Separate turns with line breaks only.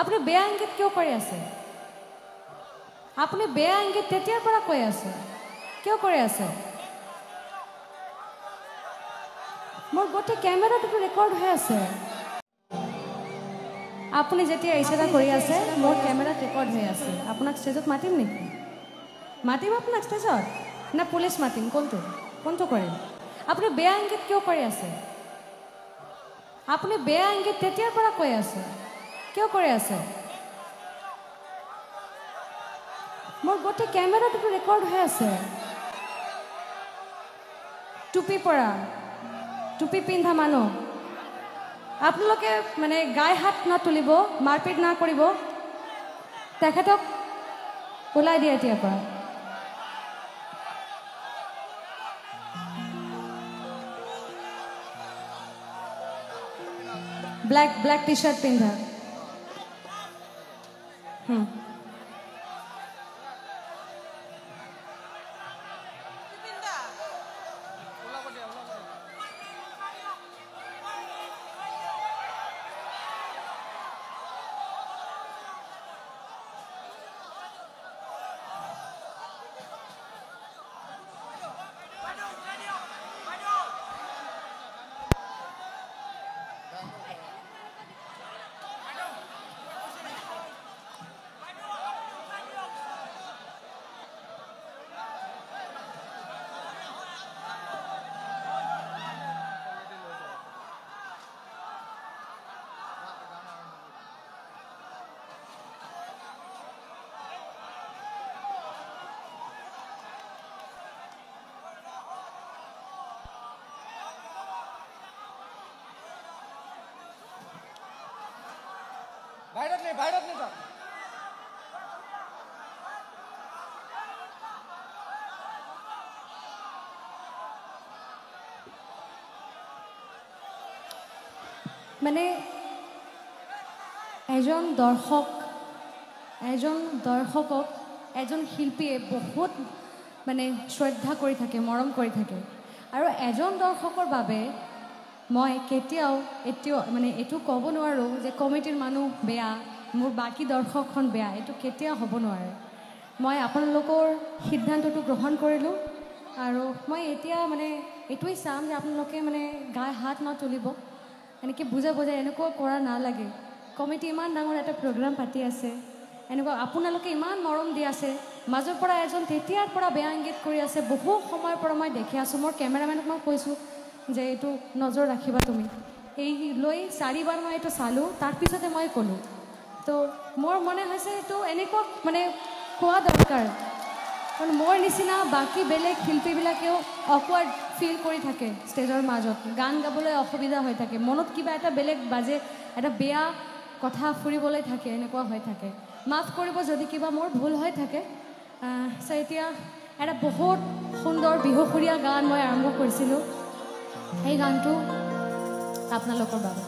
আপুনি বেয়া ইংগিত কিয় কৰি আছে? আপুনি বেয়া ইংগিত তেতিয়াৰ পৰা কৈ আছে, কিয় কৰি আছে? মোৰ গোটেই কেমেৰাটো ৰেকৰ্ড হৈ আছে। আপুনি যেতিয়া ইশাৰা কৰি আছে মোৰ কেমেৰাত ৰেকৰ্ড হৈ আছে। আপোনাক ষ্টেজত মাতিম নেকি? মাতিম আপোনাক ষ্টেজত না পুলিচ মাতিম? কোনটো কৰিম? আপুনি বেয়া ইংগিত কিয় কৰি আছে? আপুনি বেয়া ইংগিত তেতিয়াৰ পৰা কৈ আছে, কিয় কৰি আছে? মোৰ গোটেই কেমেৰাটো ৰেকৰ্ড হৈ আছে। টুপি পিন্ধা মানুহ আপোনালোকে মানে গায়ে হাত তুলিব, মাৰপিট না কৰিব। তেখেতক ওলাই দিয়ে এতিয়াৰ পৰা। ব্লেক টি শাৰ্ট পিন্ধা।
বাহিৰত নে যাওক।
মানে এজন দৰ্শকক এজন শিল্পীয়ে বহুত মানে শ্ৰদ্ধা কৰি থাকে, মৰম কৰি থাকে। আৰু এজন দৰ্শকৰ বাবে মই কেতিয়াও মানে এইটো ক'ব নোৱাৰোঁ যে কমিটিৰ মানুহ বেয়া, মোৰ বাকী দৰ্শকখন বেয়া, এইটো কেতিয়াও হ'ব নোৱাৰে। মই আপোনালোকৰ সিদ্ধান্তটো গ্ৰহণ কৰিলোঁ আৰু মই এতিয়া মানে এইটোৱেই চাম যে আপোনালোকে মানে গায়ে হাত তুলিব, এনেকৈ বুজাই এনেকুৱা কৰা নালাগে। কমিটি ইমান ডাঙৰ এটা প্ৰগ্ৰাম পাতি আছে, এনেকুৱা আপোনালোকে ইমান মৰম দি আছে, মাজৰ পৰা এজন তেতিয়াৰ পৰা বেয়া ইংগিত কৰি আছে। বহু সময়ৰ পৰা মই দেখি আছোঁ। মোৰ কেমেৰামেনক মই কৈছোঁ যে এইটো নজৰ ৰাখিবা তুমি। এই লৈ 4 বাৰ মই এইটো চালোঁ, তাৰপিছতে মই ক'লোঁ। তো মোৰ মনে হৈছে এইটো এনেকুৱা মানে কোৱা দৰকাৰ, কাৰণ মোৰ নিচিনা বাকী বেলেগ শিল্পীবিলাকেও অকৱাৰ্ড ফিল কৰি থাকে ষ্টেজৰ মাজত, গান গাবলৈ অসুবিধা হৈ থাকে, মনত কিবা এটা বেলেগ বাজে, এটা বেয়া কথা ফুৰিবলৈ থাকে, এনেকুৱা হৈ থাকে। মাফ কৰিব যদি কিবা মোৰ ভুল হৈ থাকে। এতিয়া এটা বহুত সুন্দৰ বিহুসুৰীয়া গান মই আৰম্ভ কৰিছিলোঁ, সেই গানটো আপোনালোকৰ বাবে।